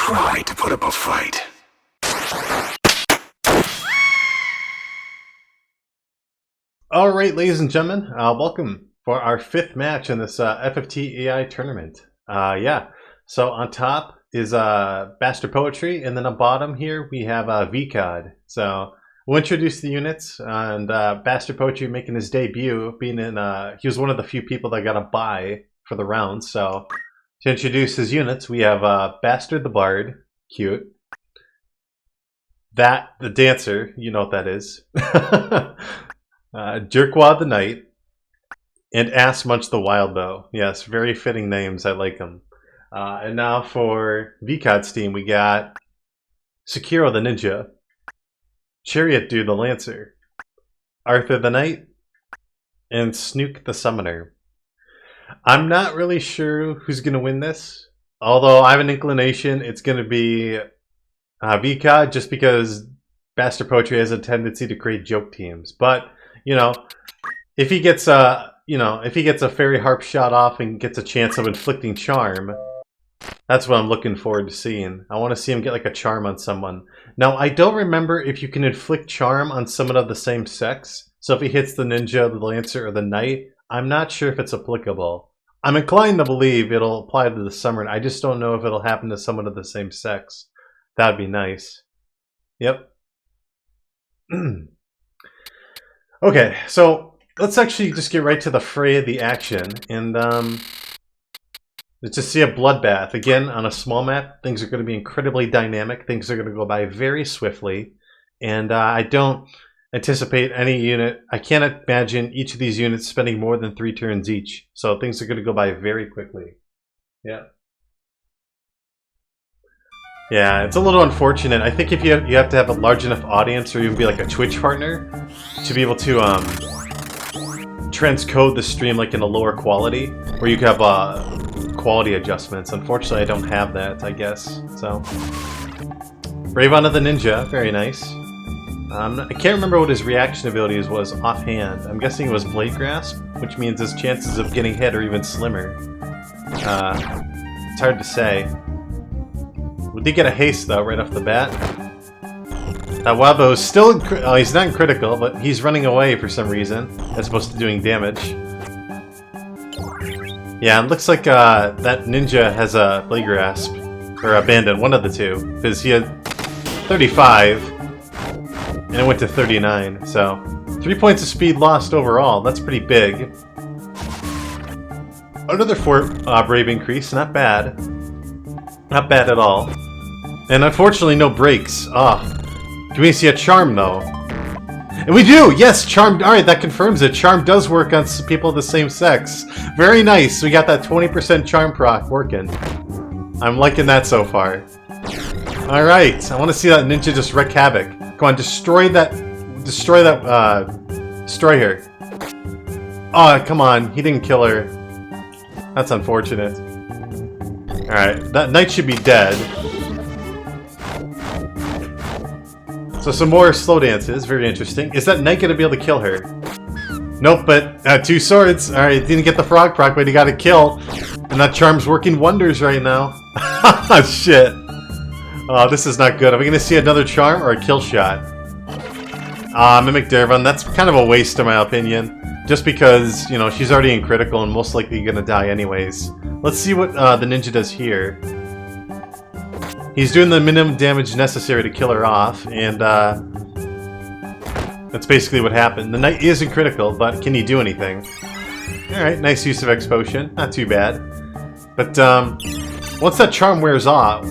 try to put up a fight. Alright, ladies and gentlemen, welcome for our 5th match in this FFT AI tournament. So on top is Bastard Poetry, and then on bottom here we have VCOD. So we'll introduce the units, and Bastard Poetry making his debut, being in, he was one of the few people that got a bye for the round. So to introduce his units, we have Bastard the Bard, cute. That, the Dancer, you know what that is. Jerkwad the Knight, and Ass Munch the Wild Bow. Yes, very fitting names. I like them. And now for VCOD's team, we got Sekiro the Ninja, Chariot Dude the Lancer, Arthur the Knight, and Snook the Summoner. I'm not really sure who's going to win this, although I have an inclination it's going to be VCOD, just because Bastard Poetry has a tendency to create joke teams. But you know, if he gets a fairy harp shot off and gets a chance of inflicting charm, that's what I'm looking forward to seeing. I want to see him get like a charm on someone. Now, I don't remember if you can inflict charm on someone of the same sex. So if he hits the ninja, the lancer, or the knight, I'm not sure if it's applicable. I'm inclined to believe it'll apply to the summoner. I just don't know if it'll happen to someone of the same sex. That'd be nice. Yep. Okay, so let's actually just get right to the fray of the action, and let's just see a bloodbath. Again, on a small map, things are going to be incredibly dynamic. Things are going to go by very swiftly, and I don't anticipate any unit. I can't imagine each of these units spending more than 3 turns each, so things are going to go by very quickly. Yeah. Yeah, it's a little unfortunate. I think if you have to have a large enough audience, or even be like a Twitch partner, to be able to transcode the stream like in a lower quality, where you can have quality adjustments. Unfortunately, I don't have that, I guess. So, Daravon of the Ninja, very nice. I can't remember what his reaction abilities was offhand. I'm guessing it was Blade Grasp, which means his chances of getting hit are even slimmer. It's hard to say. We did get a haste though, right off the bat. That Wabo is still he's not in critical, but he's running away for some reason, as opposed to doing damage. Yeah, it looks like that ninja has a Blade Grasp, or Abandon, one of the two, because he had 35, and it went to 39, so 3 points of speed lost overall. That's pretty big. Another 4 brave increase, not bad. Not bad at all. And unfortunately, no breaks. Do we see a charm, though? And we do! Yes, charm. Alright, that confirms it. Charm does work on people of the same sex. Very nice. We got that 20% charm proc working. I'm liking that so far. Alright, I want to see that ninja just wreak havoc. Come on, destroy that. Destroy her. Oh, come on. He didn't kill her. That's unfortunate. Alright, that knight should be dead. So some more slow dances, very interesting. Is that knight going to be able to kill her? Nope, but 2 swords. Alright, didn't get the frog proc, but he got a kill. And that charm's working wonders right now. Shit. Oh, this is not good. Are we going to see another charm or a kill shot? Mimic Daravon, that's kind of a waste in my opinion. Just because, you know, she's already in critical and most likely going to die anyways. Let's see what the ninja does here. He's doing the minimum damage necessary to kill her off, and that's basically what happened. The knight isn't critical, but can he do anything? Alright, nice use of X Potion. Not too bad. But once that charm wears out,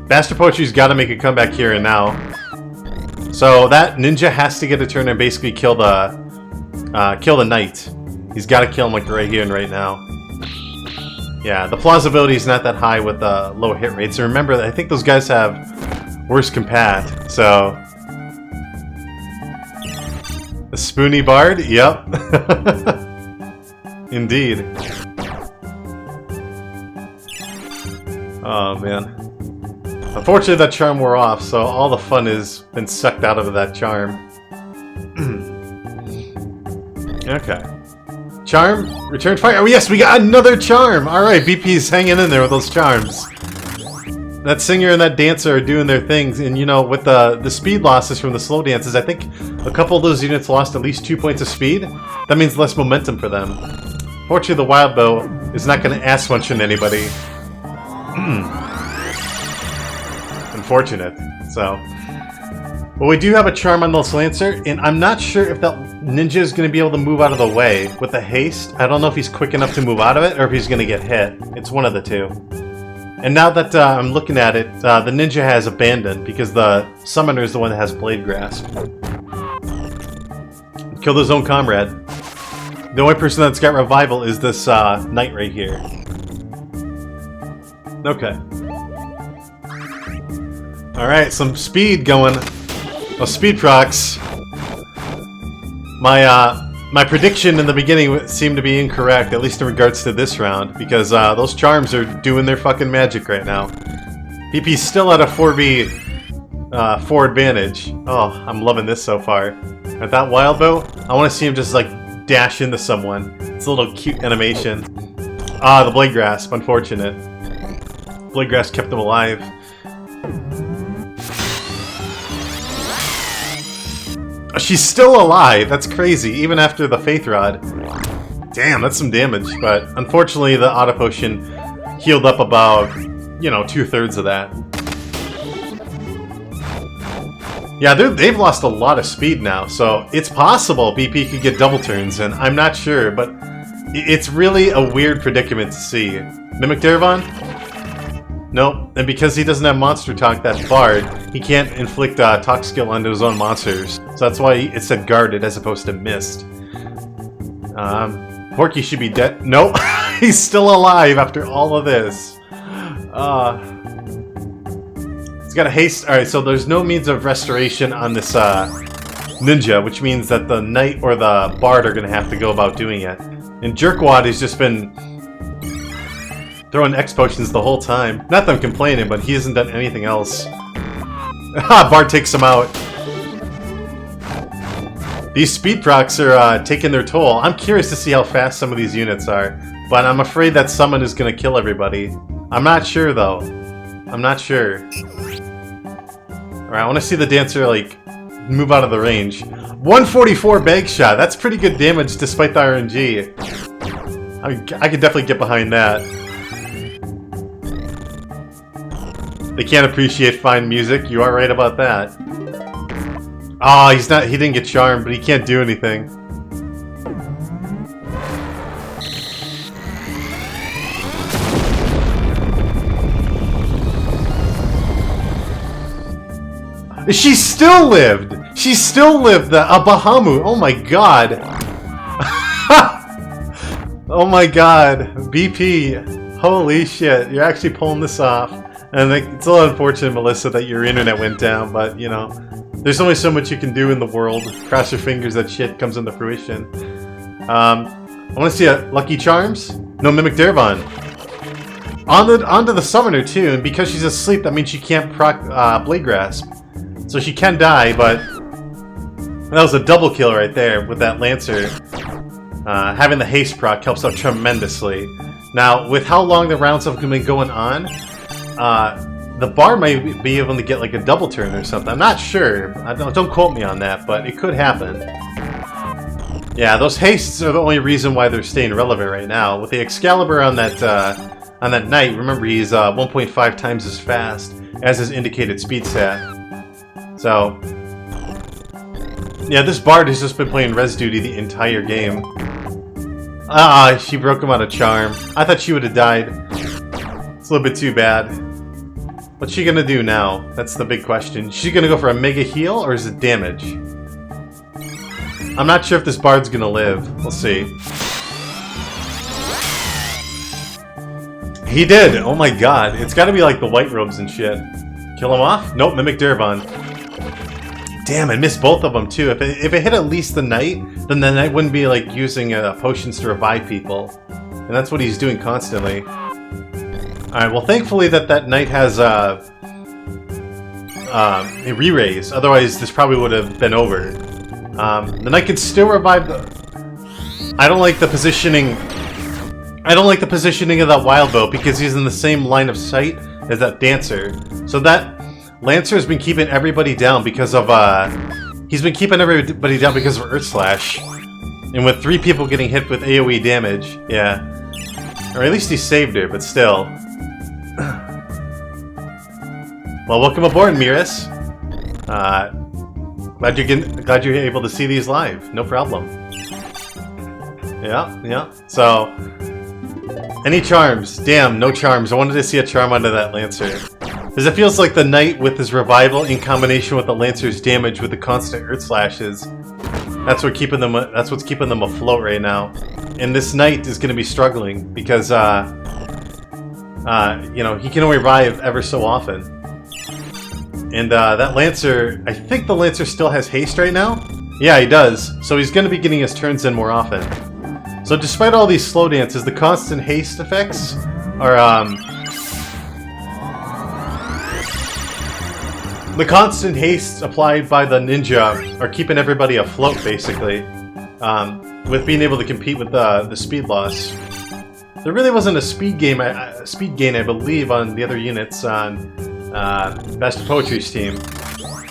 Bastard Poetry's got to make a comeback here and now. So that ninja has to get a turn and basically kill the knight. He's got to kill him like right here and right now. Yeah, the plausibility is not that high with low hit rates. And remember, I think those guys have worse compat. So a spoony bard, yep. Indeed. Oh man. Unfortunately, that charm wore off, so all the fun has been sucked out of that charm. Okay. Charm, return fire. Oh yes, we got another charm! Alright, BP's hanging in there with those charms. that singer and that dancer are doing their things, and you know, with the speed losses from the slow dances, I think a couple of those units lost at least 2 points of speed. That means less momentum for them. Fortunately, the wild bow is not going to ass munch in anybody. Unfortunate. So, well, we do have a charm on this Lancer, and I'm not sure if that ninja is going to be able to move out of the way with the haste. I don't know if he's quick enough to move out of it, or if he's going to get hit. It's one of the two. And now that I'm looking at it, the ninja has abandoned, because the summoner is the one that has Blade Grasp. Killed his own comrade. The only person that's got revival is this knight right here. Okay. Alright, some speed going. Oh, speed procs. My prediction in the beginning seemed to be incorrect, at least in regards to this round, because those charms are doing their fucking magic right now. BP's still at a 4v4 advantage. Oh, I'm loving this so far. At that wild bow, I want to see him just like dash into someone. It's a little cute animation. Ah, the Blade Grasp, unfortunate. Blade Grasp kept him alive. She's still alive! That's crazy, even after the Faith Rod. Damn, that's some damage, but unfortunately the Auto Potion healed up about, you know, 2/3 of that. Yeah, they've lost a lot of speed now, so it's possible BP could get double turns, and I'm not sure, but it's really a weird predicament to see. Mimic Daravon? Nope, and because he doesn't have Monster Talk, that Bard, he can't inflict Talk skill onto his own monsters. So that's why it said Guarded as opposed to Mist. Porky should be dead. Nope, he's still alive after all of this. He's got a haste. Alright, so there's no means of restoration on this ninja, which means that the Knight or the Bard are going to have to go about doing it. And Jerkwad has just been throwing X potions the whole time. Not that I'm complaining, but he hasn't done anything else. Bard takes him out. These speed procs are taking their toll. I'm curious to see how fast some of these units are, but I'm afraid that summon is going to kill everybody. I'm not sure, though. I'm not sure. Alright, I want to see the dancer, like, move out of the range. 144 bag shot. That's pretty good damage despite the RNG. I could definitely get behind that. They can't appreciate fine music. You are right about that. Oh, he didn't get charmed, but he can't do anything. She still lived! She still lived a Bahamut! Oh my god! Oh my god. BP. Holy shit. You're actually pulling this off. And it's a little unfortunate, Melissa, that your internet went down, but, you know, there's only so much you can do in the world. Cross your fingers that shit comes into fruition. I want to see a Lucky Charms. No Mimic Daravon. Onto the Summoner, too, and because she's asleep, that means she can't proc Blade Grasp. So she can die, but that was a double kill right there with that Lancer. Having the haste proc helps out tremendously. Now, with how long the rounds have been going on, the Bard might be able to get like a double turn or something. I'm not sure. Don't quote me on that, but it could happen. Yeah, those hastes are the only reason why they're staying relevant right now. With the Excalibur on that knight, remember he's 1.5 times as fast as his indicated speed stat. So, yeah, this Bard has just been playing Res Duty the entire game. Ah, she broke him out of charm. I thought she would have died. It's a little bit too bad. What's she gonna do now? That's the big question. Is she gonna go for a mega heal, or is it damage? I'm not sure if this Bard's gonna live. We'll see. He did! Oh my god. It's gotta be like the white robes and shit. Kill him off? Nope, Mimic Daravon. Damn, I missed both of them too. If it hit at least the Knight, then the Knight wouldn't be like using potions to revive people. And that's what he's doing constantly. Alright, well thankfully that Knight has a re-raise. Otherwise this probably would have been over. The Knight can still revive the... I don't like the positioning I don't like the positioning of that wild bow because he's in the same line of sight as that dancer. So that Lancer has been keeping everybody down because of he's been keeping everybody down because of Earth Slash. And with 3 people getting hit with AoE damage, yeah. Or at least he saved her, but still. Well, welcome aboard, Miris. Glad you're able to see these live. No problem. Yeah. So, any charms? Damn, no charms. I wanted to see a charm under that Lancer. Because it feels like the Knight with his revival in combination with the Lancer's damage with the constant Earth Slashes. That's what's keeping them afloat right now. And this Knight is going to be struggling because, you know, he can only revive ever so often. And that Lancer, I think the Lancer still has haste right now? Yeah, he does. So he's going to be getting his turns in more often. So despite all these slow dances, the constant haste effects are, the constant haste applied by the ninja are keeping everybody afloat, basically. With being able to compete with the speed loss. There really wasn't a speed gain, I believe, on the other units on Best of Poetry's team.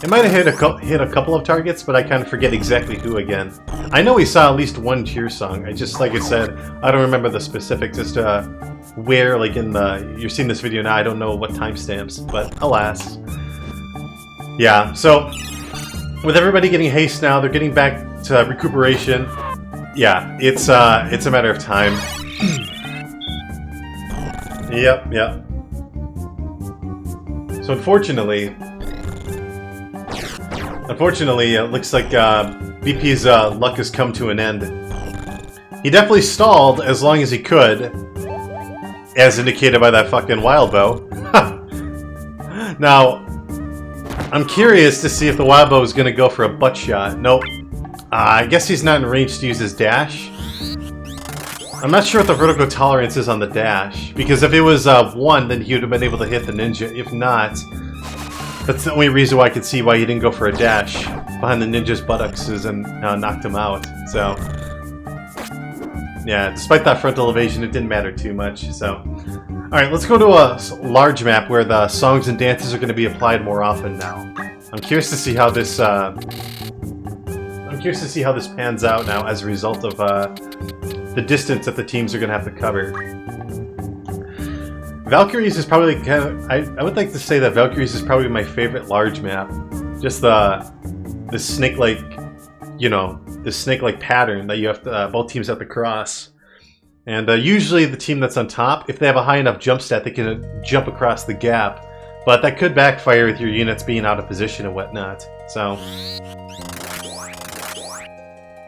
It might have hit a couple of targets, but I kind of forget exactly who again. I know we saw at least one cheer song. I just, like I said, I don't remember the specifics as to where, like in the... You're seeing this video now, I don't know what timestamps, but alas. Yeah, so with everybody getting haste now, they're getting back to recuperation. Yeah, it's a matter of time. Yep. So unfortunately, it looks like BP's luck has come to an end. He definitely stalled as long as he could, as indicated by that fucking wild bow. Now, I'm curious to see if the wild bow is going to go for a butt shot. Nope. I guess he's not in range to use his dash. I'm not sure what the vertical tolerance is on the dash, because if it was 1, then he would have been able to hit the ninja. If not, that's the only reason why I could see why he didn't go for a dash behind the ninja's buttocks and knocked him out. So, yeah, despite that frontal evasion, it didn't matter too much. So, alright, let's go to a large map where the songs and dances are going to be applied more often now. I'm curious to see how this pans out now as a result of the distance that the teams are going to have to cover. Valkyries is probably kind of... I would like to say that Valkyries is probably my favorite large map. Just the snake-like, you know, the snake-like pattern that you have to, both teams have to cross. And usually the team that's on top, if they have a high enough jump stat, they can jump across the gap. But that could backfire with your units being out of position and whatnot. So...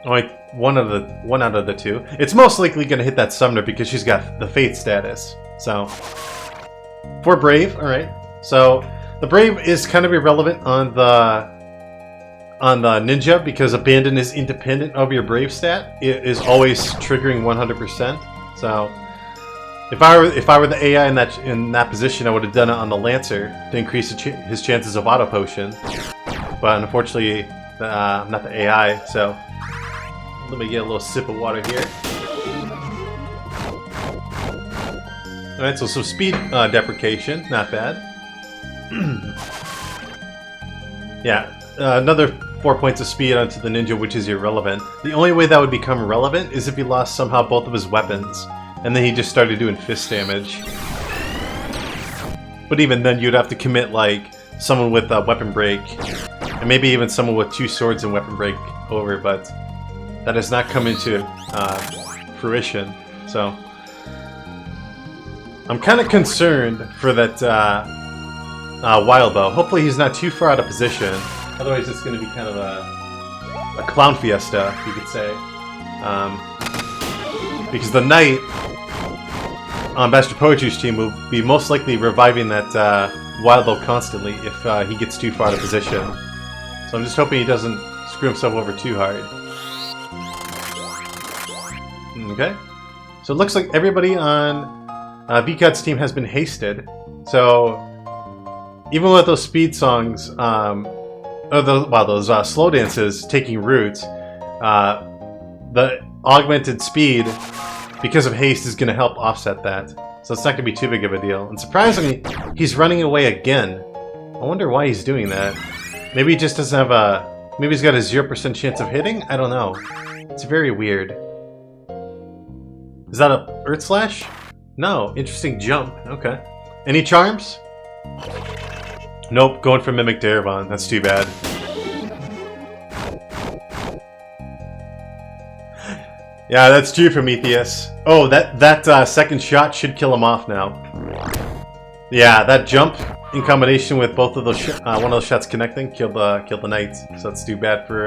only one out of the 2. It's most likely going to hit that Summoner because she's got the Faith status. So, for Brave, alright. So, the Brave is kind of irrelevant on the Ninja because Abandon is independent of your Brave stat. It is always triggering 100%. So, if I were the AI in that position, I would have done it on the Lancer to increase his chances of Auto Potion. But unfortunately, I'm not the AI, so... Let me get a little sip of water here. Alright, so some speed deprecation, not bad. Yeah, another 4 points of speed onto the ninja, which is irrelevant. The only way that would become relevant is if he lost somehow both of his weapons, and then he just started doing fist damage. But even then, you'd have to commit, like, someone with a weapon break, and maybe even someone with 2 swords and weapon break over, but... that has not come into fruition, so I'm kind of concerned for that wild bow. Hopefully he's not too far out of position, otherwise it's going to be kind of a clown fiesta, you could say. Because the Knight on Best of Poetry's team will be most likely reviving that wild bow constantly if he gets too far out of position. So I'm just hoping he doesn't screw himself over too hard. Okay, so it looks like everybody on VCAD's team has been hasted. So even with those speed songs, those slow dances taking root, the augmented speed because of haste, is going to help offset that. So it's not going to be too big of a deal. And surprisingly, he's running away again. I wonder why he's doing that. Maybe he just doesn't have a... Maybe he's got a 0% chance of hitting? I don't know. It's very weird. Is that a Earth Slash? No. Interesting jump. Okay. Any charms? Nope. Going for Mimic Daravon. That's too bad. Yeah, that's true, Prometheus. Oh, that second shot should kill him off now. Yeah, that jump in combination with both of those, one of those shots connecting, killed the knight. So that's too bad for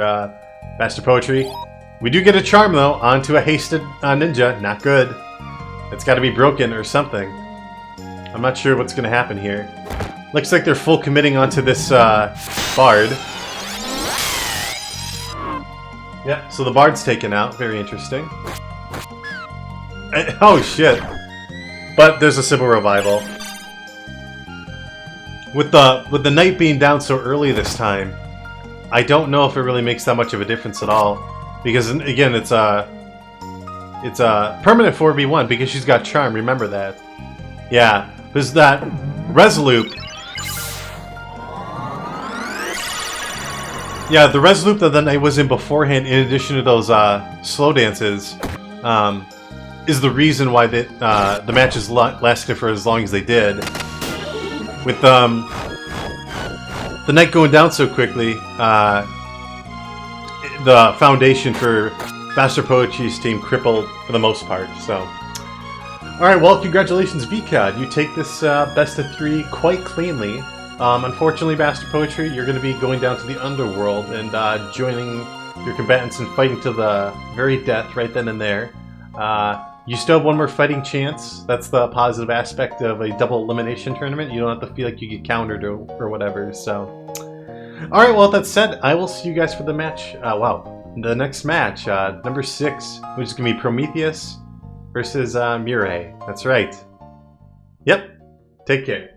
Master Poetry. We do get a charm though, onto a hasted ninja. Not good. It's got to be broken or something. I'm not sure what's going to happen here. Looks like they're full committing onto this bard. Yep, so the bard's taken out. Very interesting. Oh shit! But there's a Sybil revival. With the knight being down so early this time, I don't know if it really makes that much of a difference at all. Because again, it's a permanent 4v1 because she's got charm. Remember that. Yeah, there's that Resolute. Yeah, the Resolute that the knight was in beforehand, in addition to those slow dances, is the reason why the matches lasted for as long as they did. With the knight going down so quickly, the foundation for Master Poetry's team crippled for the most part. So, all right, well, congratulations, VCAD. You take this best of 3 quite cleanly. Unfortunately, Master Poetry, you're going to be going down to the underworld and joining your combatants and fighting to the very death right then and there. You still have one more fighting chance. That's the positive aspect of a double elimination tournament. You don't have to feel like you get countered or whatever. So, all right. Well, that said, I will see you guys for the match. Wow, the next match, number 6, which is gonna be Prometheus versus Mirai. That's right. Yep. Take care.